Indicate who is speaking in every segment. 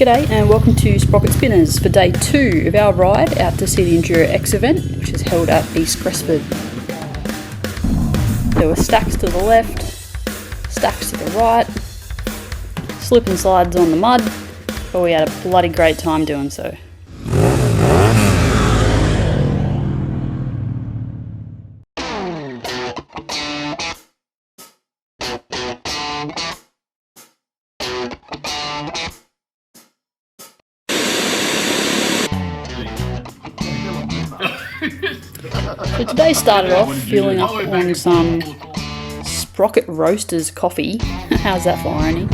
Speaker 1: G'day and welcome to Sprocket Spinners for day 2 of our ride out to see the EnduroX event, which is held at East Gresford. There were stacks to the left, stacks to the right, slip and slides on the mud, but we had a bloody great time doing so. So today started off filling up on some Sprocket Roasters coffee. How's that for irony?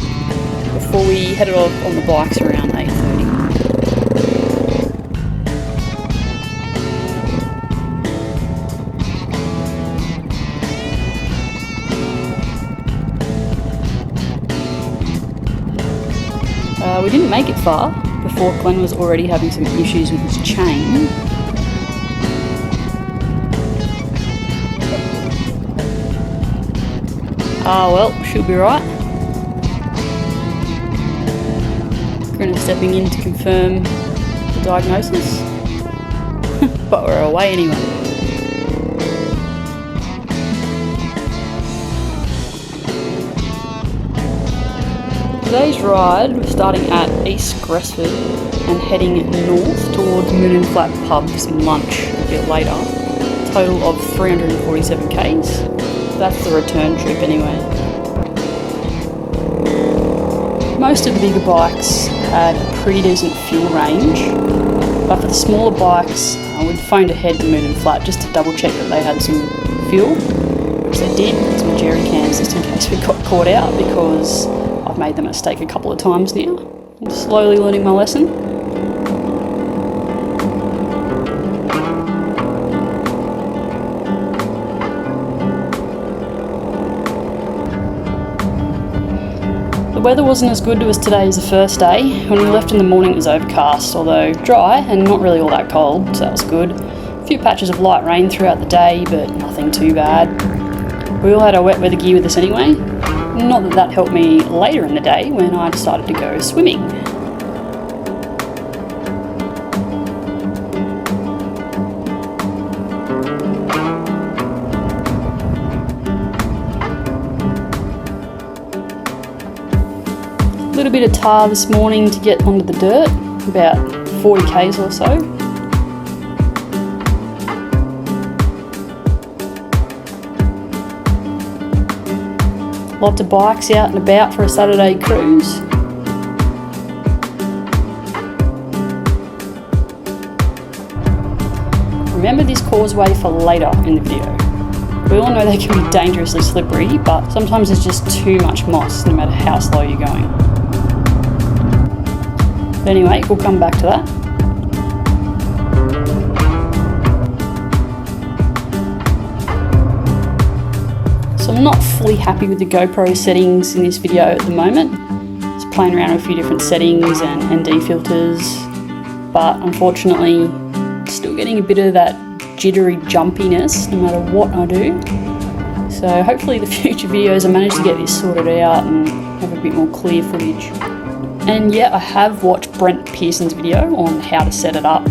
Speaker 1: Before we headed off on the bikes around 8:30. We didn't make it far before Glenn was already having some issues with his chain. Well, she'll be right. Grinner stepping in to confirm the diagnosis. But we're away anyway. Today's ride, we're starting at East Gresford and heading north towards Moonan Flat pub for some lunch a bit later. Total of 347 k's. That's the return trip anyway. Most of the bigger bikes had a pretty decent fuel range, but for the smaller bikes, we'd phoned ahead to Moonan Flat just to double check that they had some fuel, which they did, some jerry cans just in case we got caught out, because I've made the mistake a couple of times now. I'm slowly learning my lesson. The weather wasn't as good to us today as the first day. When we left in the morning it was overcast, although dry and not really all that cold, so that was good. A few patches of light rain throughout the day, but nothing too bad. We all had our wet weather gear with us anyway. Not that that helped me later in the day when I decided to go swimming. A little bit of tar this morning to get onto the dirt, about 40 k's or so. Lots of bikes out and about for a Saturday cruise. Remember this causeway for later in the video. We all know they can be dangerously slippery, but sometimes there's just too much moss no matter how slow you're going. But anyway, we'll come back to that. So I'm not fully happy with the GoPro settings in this video at the moment. Just playing around with a few different settings and ND filters, but unfortunately still getting a bit of that jittery jumpiness no matter what I do. So hopefully the future videos I manage to get this sorted out and have a bit more clear footage. And yeah, I have watched Brent Pearson's video on how to set it up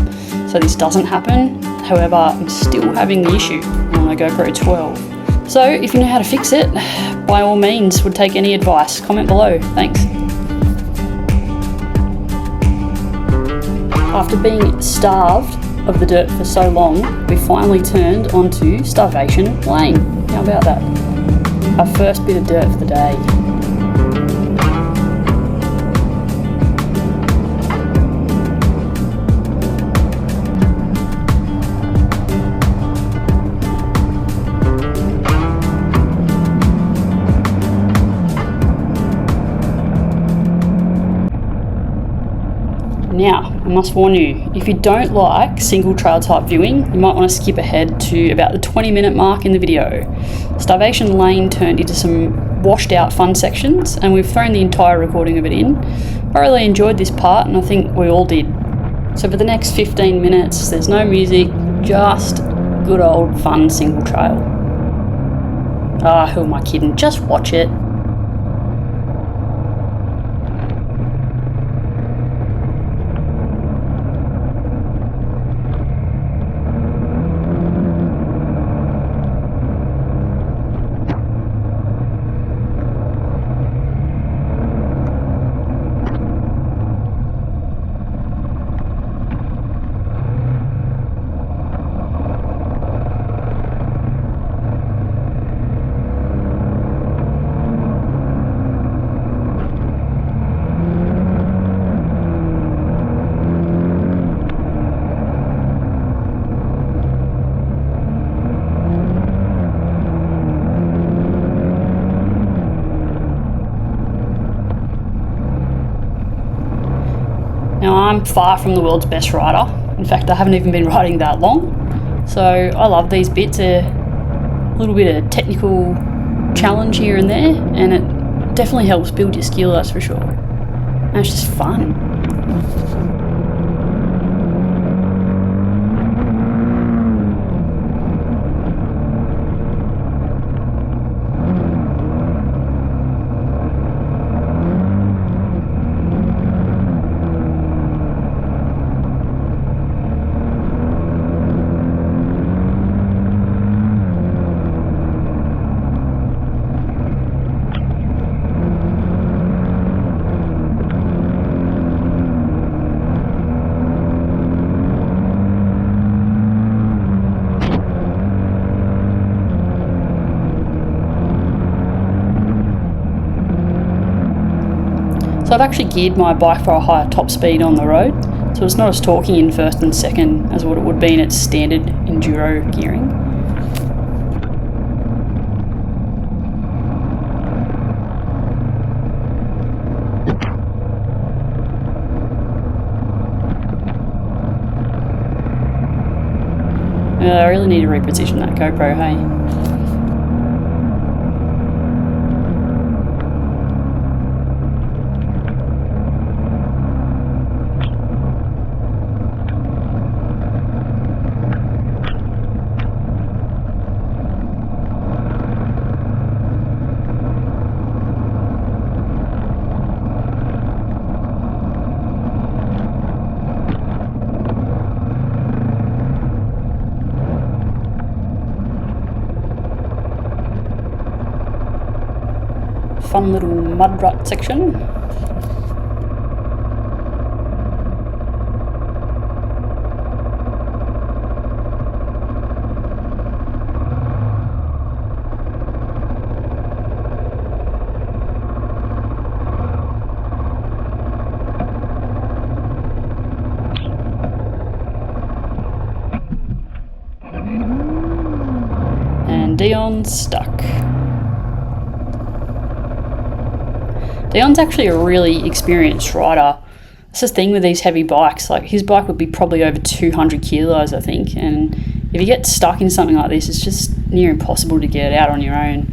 Speaker 1: so this doesn't happen. However, I'm still having the issue on my GoPro 12. So if you know how to fix it, by all means, would take any advice. Comment below. Thanks. After being starved of the dirt for so long, we finally turned onto Starvation Lane. How about that? Our first bit of dirt for the day. Now, I must warn you, if you don't like single trail type viewing, you might want to skip ahead to about the 20-minute mark in the video. Starvation Lane turned into some washed out fun sections, and we've thrown the entire recording of it in. I really enjoyed this part, and I think we all did. So for the next 15 minutes, there's no music, just good old fun single trail. Who am I kidding? Just watch it. Now, I'm far from the world's best rider. In fact, I haven't even been riding that long. So I love these bits. They're a little bit of technical challenge here and there, and it definitely helps build your skill, that's for sure. And it's just fun. So I've actually geared my bike for a higher top speed on the road, so it's not as torquey in first and second as what it would be in its standard enduro gearing. I really need to reposition that GoPro, hey? Fun little mud rut section. And Dion Stuck. Dion's actually a really experienced rider. That's the thing with these heavy bikes. Like, his bike would be probably over 200 kilos, I think. And if you get stuck in something like this, it's just near impossible to get it out on your own.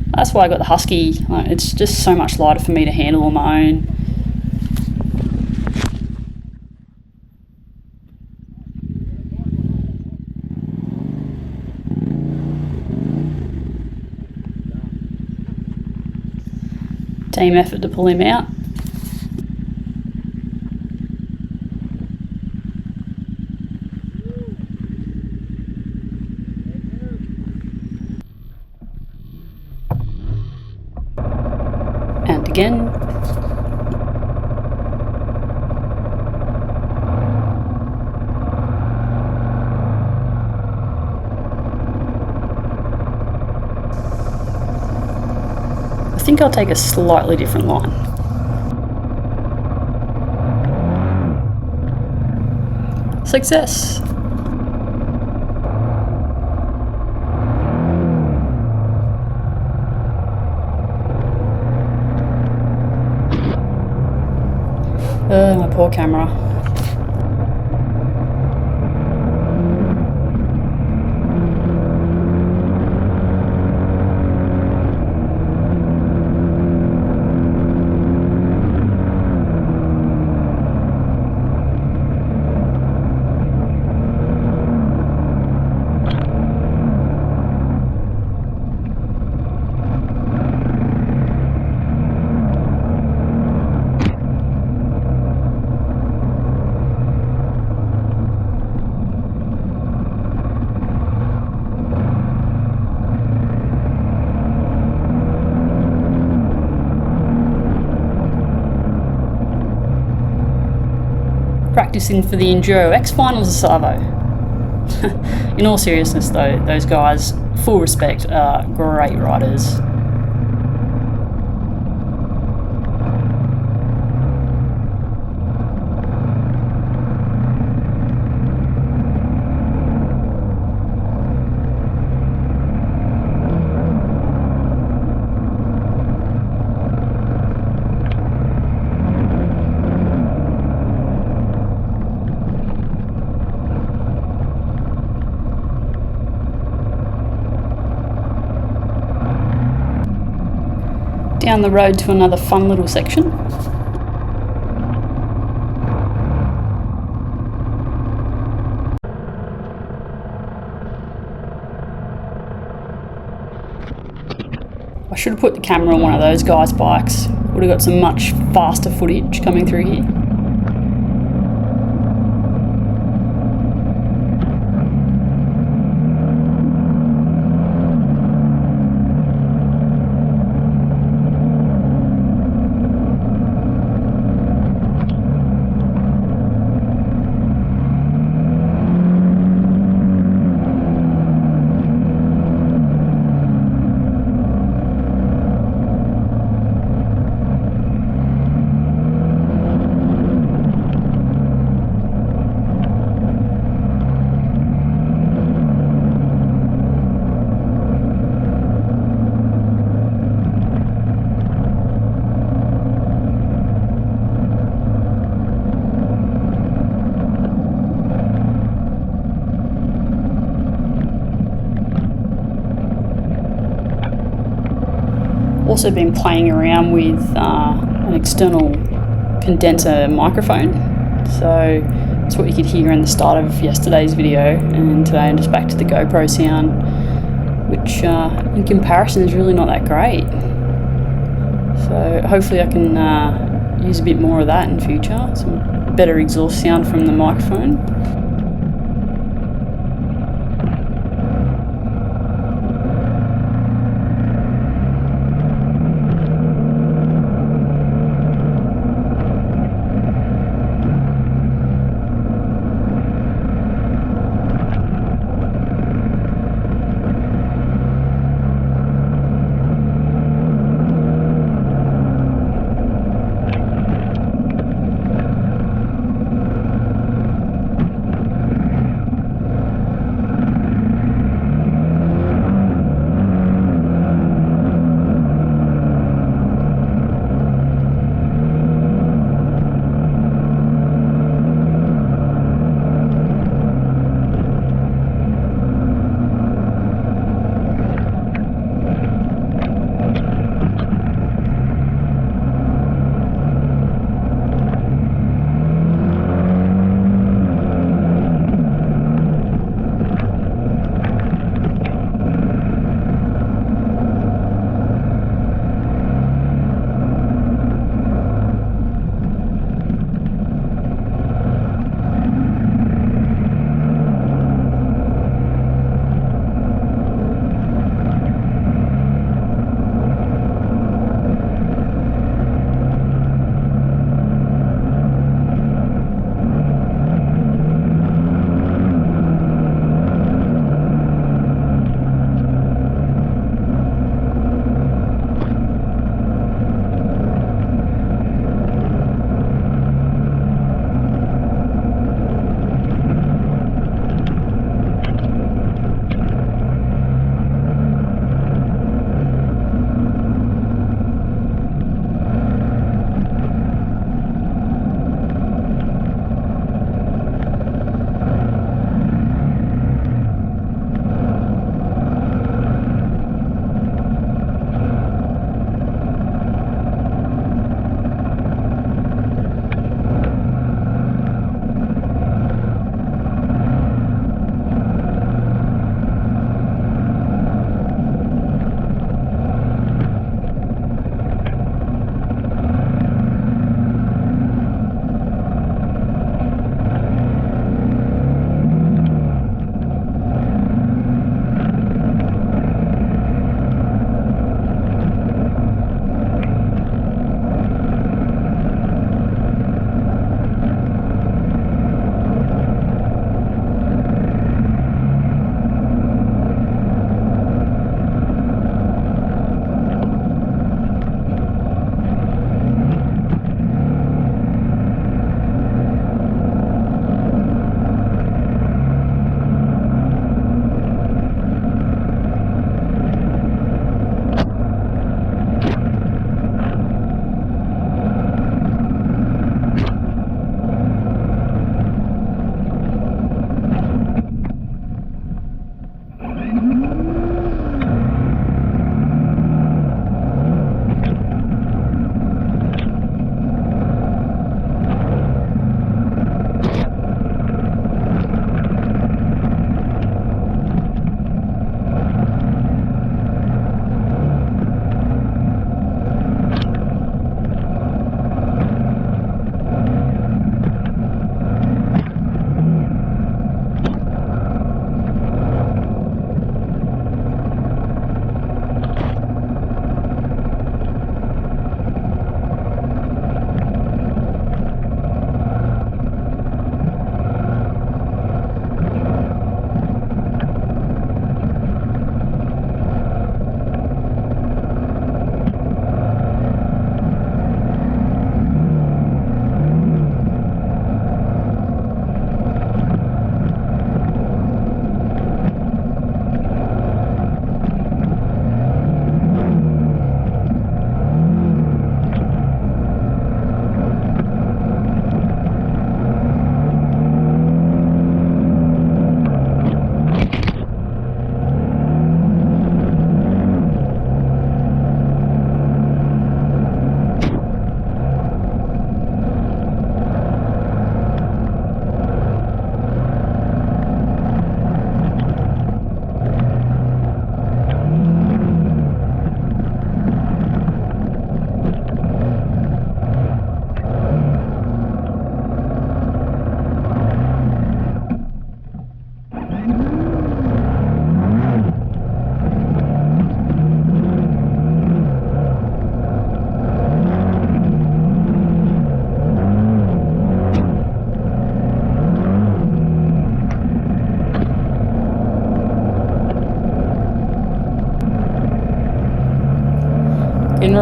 Speaker 1: That's why I got the Husky. Like, it's just so much lighter for me to handle on my own. Team effort to pull him out. And again. I think I'll take a slightly different line. Success! My poor camera. Practicing for the EnduroX finals of Savo. In all seriousness though, those guys, full respect, are great riders. down the road to another fun little section. I should have put the camera on one of those guys' bikes. Would have got some much faster footage coming through here. Also been playing around with an external condenser microphone, so that's what you could hear in the start of yesterday's video, and today I'm just back to the GoPro sound, which in comparison is really not that great. So hopefully I can use a bit more of that in future, some better exhaust sound from the microphone.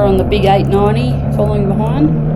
Speaker 1: Sarah on the big 890 following behind.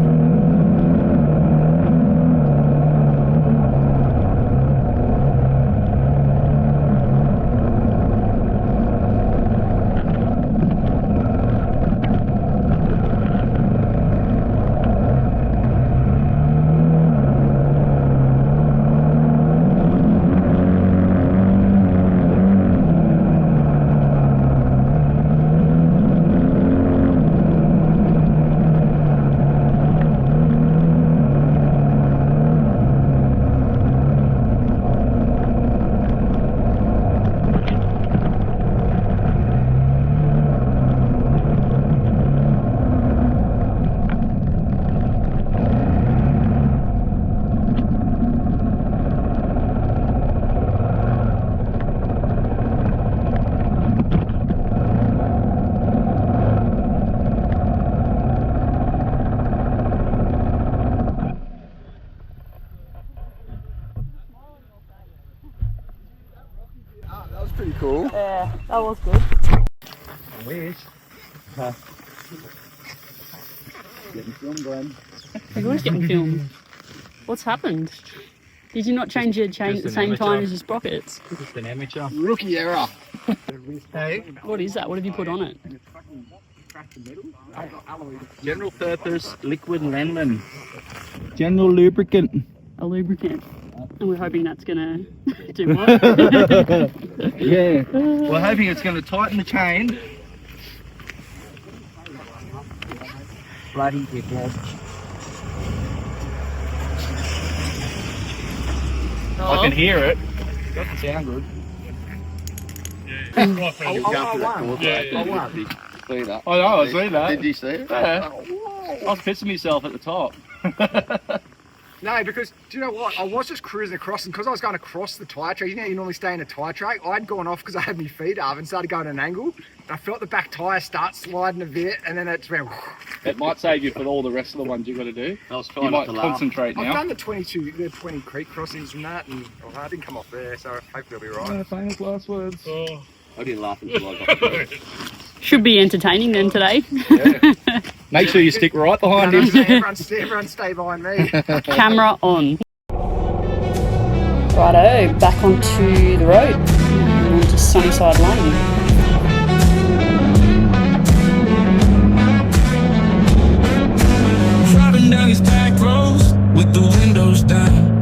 Speaker 2: Pretty cool.
Speaker 1: Yeah, that was good.
Speaker 2: I wish. Getting filmed, Glenn.
Speaker 1: You was getting filmed. What's happened? Did you not change your chain at the same time as your sprockets?
Speaker 2: Just an amateur. Rookie error. Hey.
Speaker 1: What is that? What have you put on it?
Speaker 2: General purpose liquid lemon. General lubricant.
Speaker 1: A lubricant. And we're hoping that's gonna do what?
Speaker 2: Yeah. We're hoping it's gonna tighten the chain. Bloody dickhead. I can hear it. Doesn't sound good. I know, I see that. Did you see it? Yeah. I was pissing myself at the top.
Speaker 3: No, because do you know what? I was just cruising across, and because I was going across the tyre track, you know, you normally stay in a tyre track. I'd gone off because I had my feet up and started going at an angle. And I felt the back tyre start sliding a bit, and then it went.
Speaker 2: It might save you for all the rest of the ones you've got to do. You might concentrate now.
Speaker 3: I've done the 20 creek crossings from that, and I didn't come off there, so hopefully I'll be right.
Speaker 2: Famous last words.
Speaker 4: Oh.
Speaker 2: I didn't laugh until I got there.
Speaker 1: Should be entertaining then today.
Speaker 2: Yeah. Make sure you stick right behind him.
Speaker 3: Everyone stay behind me.
Speaker 1: Camera on. Righto, back onto the road. Onto Sunnyside Lane.
Speaker 4: Driving down these back roads with the windows down.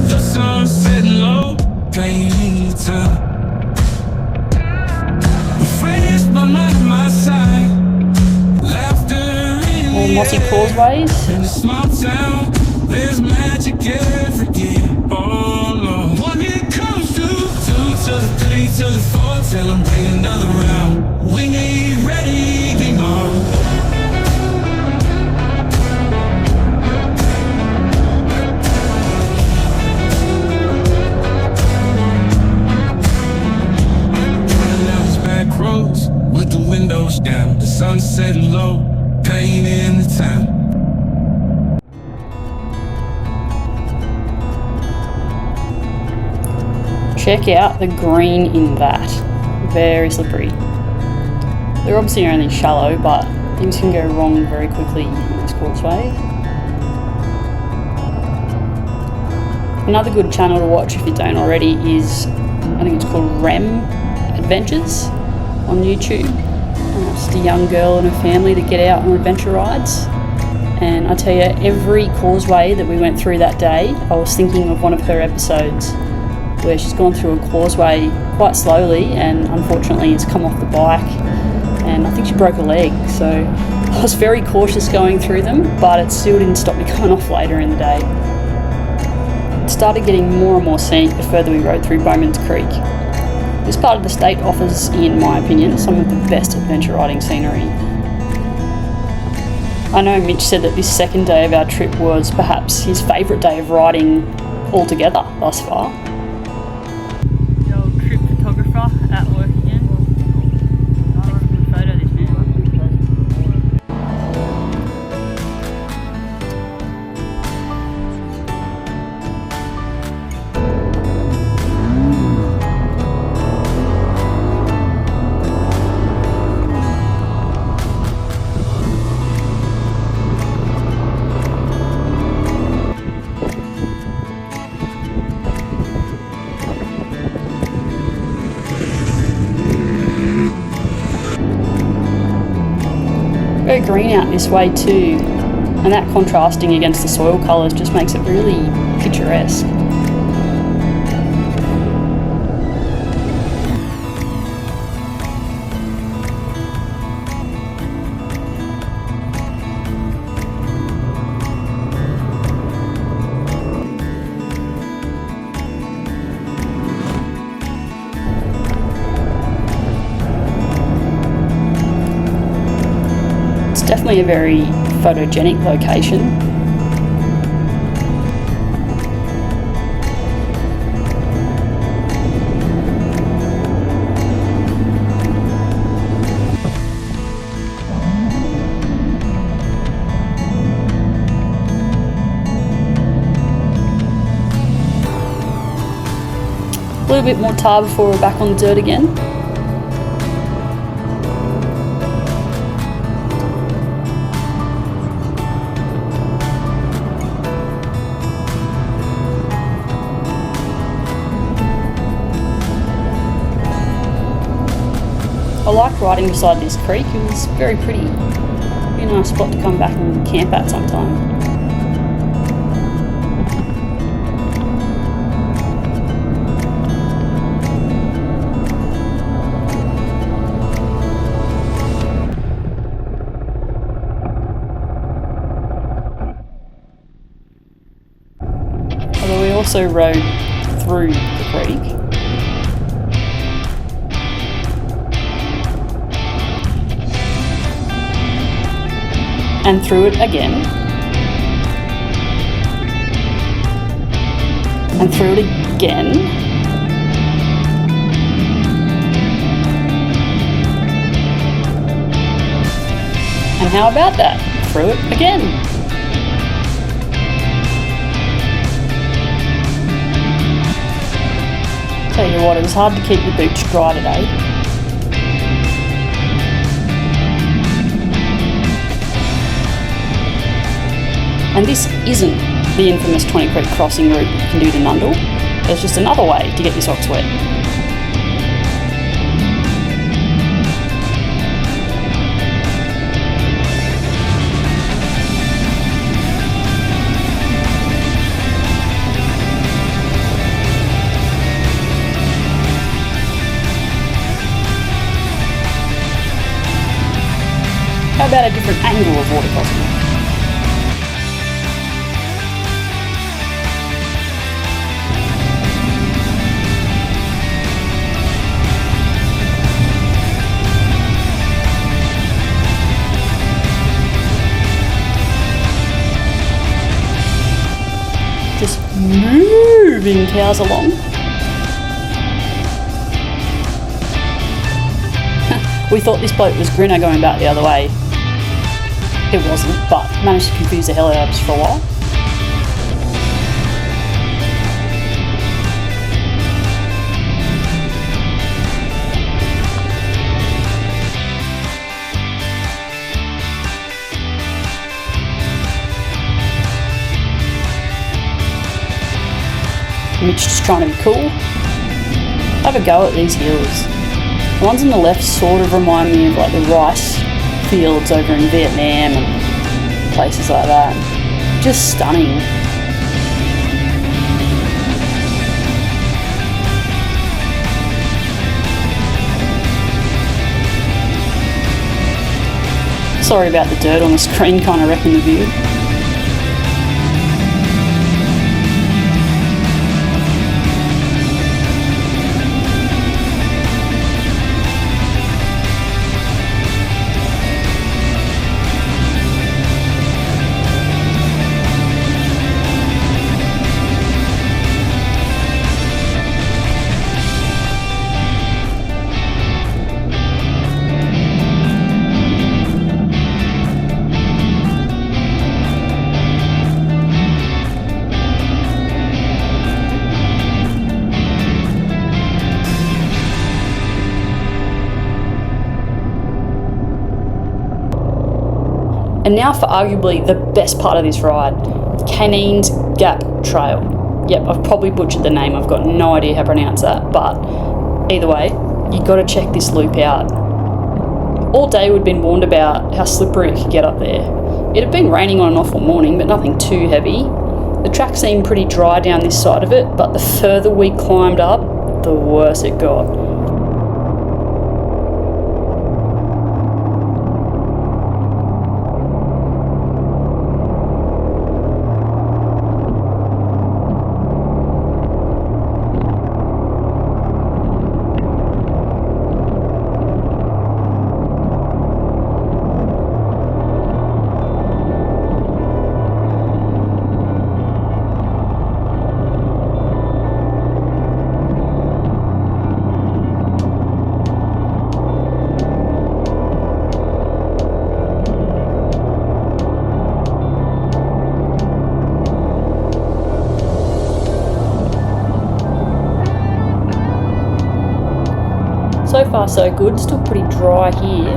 Speaker 4: The sun's setting low, playing in the town. Friends, my mind on my side. Laughter
Speaker 1: More mossy causeways.
Speaker 4: in a small town. There's magic everywhere. Oh Lord. When it comes to 2 to the 3 to the 4, tell them bring another round. We ain't ready anymore. Roads with the windows down, the sun setting low, pain in the town.
Speaker 1: Check out the green in that. Very slippery. They're obviously only shallow, but things can go wrong very quickly in this causeway. Another good channel to watch if you don't already is, I think it's called REM Adventures on YouTube. It's just a young girl and her family that get out on adventure rides. And I tell you, every causeway that we went through that day, I was thinking of one of her episodes where she's gone through a causeway quite slowly and unfortunately has come off the bike and I think she broke a leg. So I was very cautious going through them, but it still didn't stop me going off later in the day. It started getting more and more scenic the further we rode through Bowman's Creek. This part of the state offers, in my opinion, some of the best adventure riding scenery. I know Mitch said that this second day of our trip was perhaps his favourite day of riding altogether thus far. The old trip photographer at work again. Takes a good photo, this man. green out this way too, and that contrasting against the soil colours just makes it really picturesque. Definitely a very photogenic location. A little bit more tar before we're back on the dirt again. I liked riding beside this creek. It was very pretty. Be a nice spot to come back and camp at sometime. Although we also rode through the creek. And through it again, and through it again, and how about that? Through it again. Tell you what, it was hard to keep the boots dry today. And this isn't the infamous 20 Creek crossing route you can do to Nundle. There's just another way to get your socks wet. How about a different angle of water crossing? Just moving cows along. We thought this boat was greener going back the other way. It wasn't, but managed to confuse the hell out of us for a while. Mitch just trying to be cool. Have a go at these hills. The ones on the left sort of remind me of like the rice fields over in Vietnam and places like that. Just stunning. Sorry about the dirt on the screen, kind of wrecking the view. And now for arguably the best part of this ride, Canin Gap Trail. Yep, I've probably butchered the name, I've got no idea how to pronounce that, but either way, you've got to check this loop out. All day we'd been warned about how slippery it could get up there. It had been raining on and off all morning, but nothing too heavy. The track seemed pretty dry down this side of it, but the further we climbed up, the worse it got. So far so good, still pretty dry here.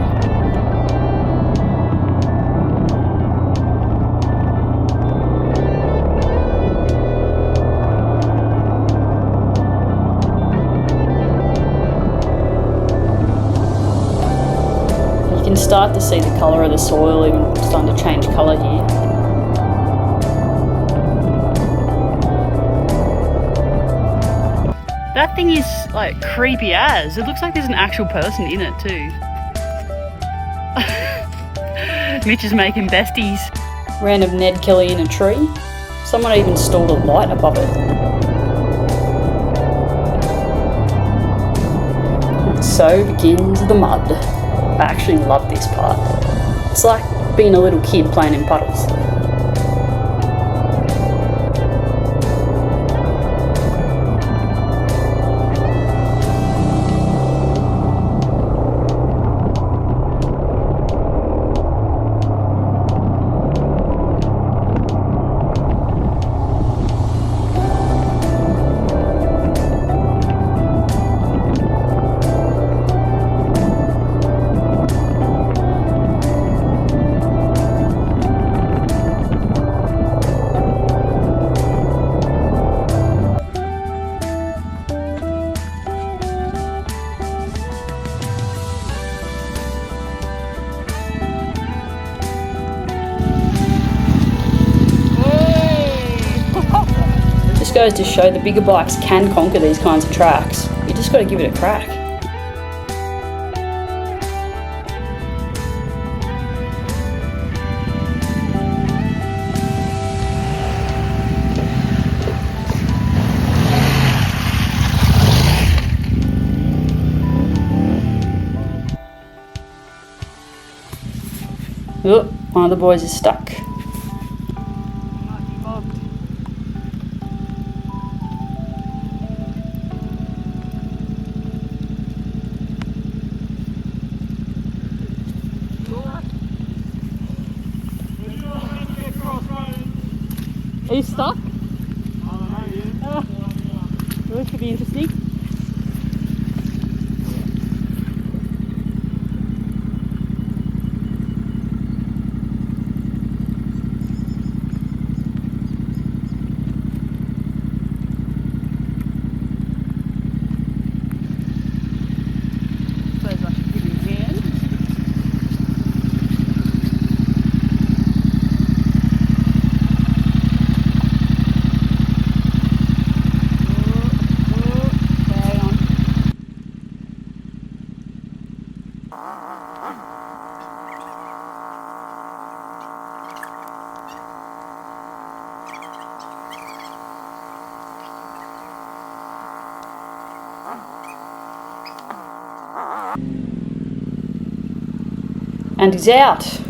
Speaker 1: You can start to see the colour of the soil even starting to change colour here. That thing is like creepy as. It looks like there's an actual person in it too. Mitch is making besties. Random Ned Kelly in a tree. Someone even installed a light above it. And so begins the mud. I actually love this part. It's like being a little kid playing in puddles. Goes to show the bigger bikes can conquer these kinds of tracks. You just got to give it a crack. Oh, one of the boys is stuck. Are you stuck? This could be interesting. And he's out.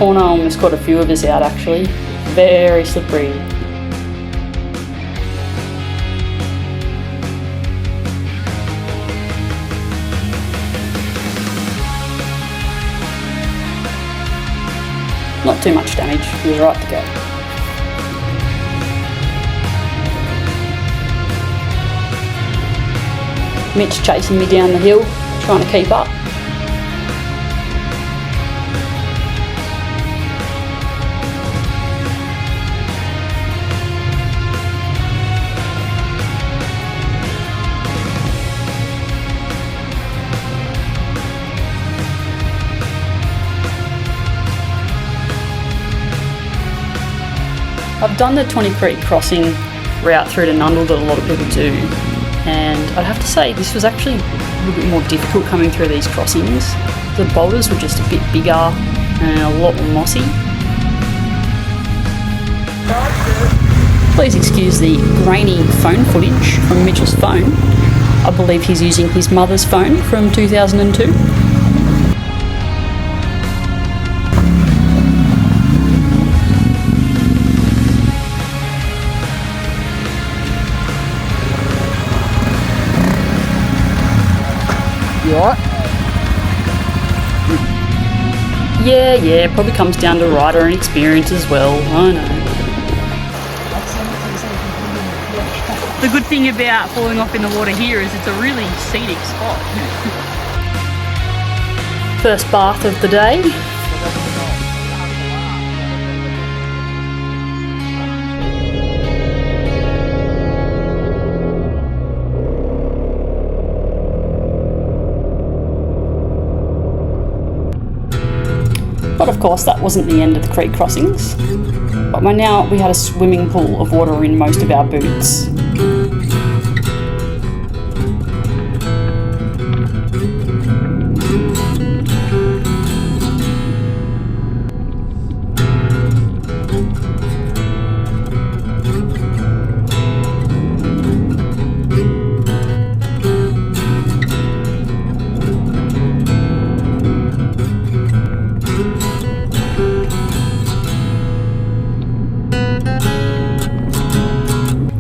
Speaker 1: corner almost caught a few of us out actually. Very slippery. Not too much damage, he was right to go. Mitch chasing me down the hill, trying to keep up. I've done the 20 Creek crossing route through to Nundle that a lot of people do, and I'd have to say this was actually a little bit more difficult coming through these crossings. The boulders were just a bit bigger and a lot more mossy. Please excuse the grainy phone footage from Mitchell's phone. I believe he's using his mother's phone from 2002.
Speaker 3: You alright?
Speaker 1: Yeah, probably comes down to rider and experience as well, I know. The good thing about falling off in the water here is it's a really scenic spot. First bath of the day. But of course that wasn't the end of the creek crossings. But by now we had a swimming pool of water in most of our boots.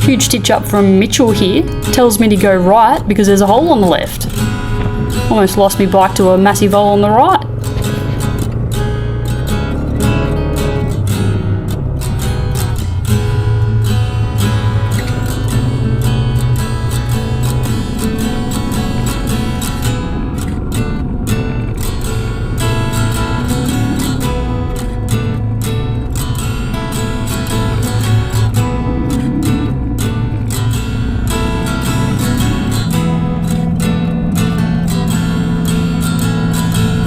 Speaker 1: Huge stitch up from Mitchell here, tells me to go right because there's a hole on the left. Almost lost me bike to a massive hole on the right.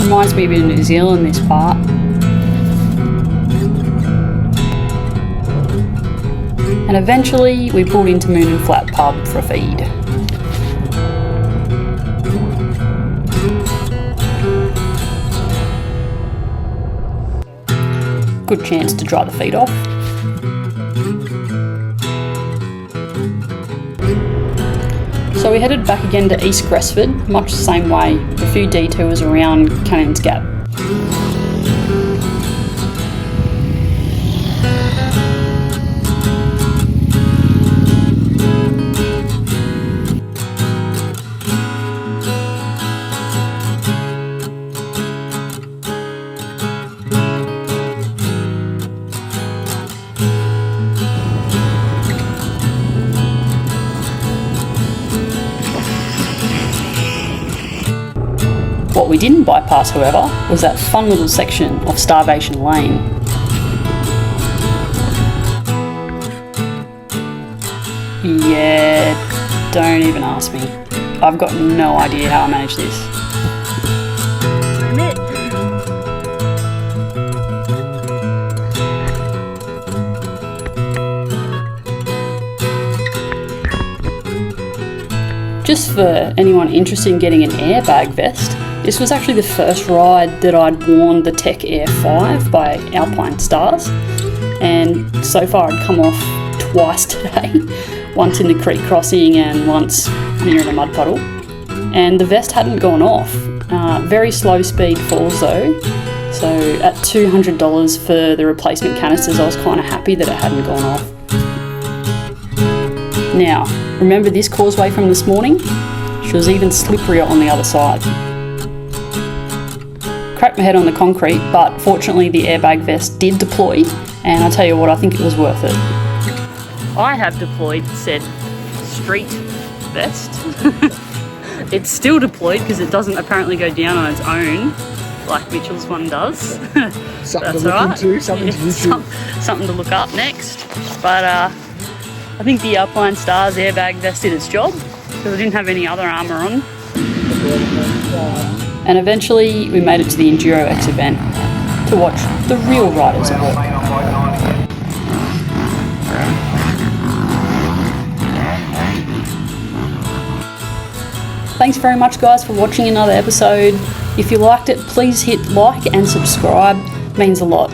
Speaker 1: Reminds me of New Zealand, this part. And eventually we pulled into Moonan Flat pub for a feed. Good chance to dry the feet off. So we headed back again to East Gresford, much the same way, a few detours around Canin Gap. What we didn't bypass, however, was that fun little section of Starvation Lane. Yeah, don't even ask me. I've got no idea how I managed this. Just for anyone interested in getting an airbag vest, this was actually the first ride that I'd worn the Tech Air 5 by Alpine Stars, and so far I'd come off twice today, once in the creek crossing and once near in a mud puddle, and the vest hadn't gone off. Very slow speed falls though, So at $200 for the replacement canisters, I was kind of happy that it hadn't gone off. Now, remember this causeway from this morning? She was even slipperier on the other side. Cracked my head on the concrete, but fortunately the airbag vest did deploy, and I tell you what, I think it was worth it. I have deployed said street vest. It's still deployed because it doesn't apparently go down on its own like Mitchell's one does.
Speaker 3: Something
Speaker 1: That's
Speaker 3: to look
Speaker 1: all right.
Speaker 3: into, something to YouTube.
Speaker 1: Something to look up next. But I think the Alpine Stars airbag vest did its job because I didn't have any other armour on. And eventually we made it to the EnduroX event to watch the real riders at work. Thanks very much guys for watching another episode. If you liked it, please hit like and subscribe. It means a lot.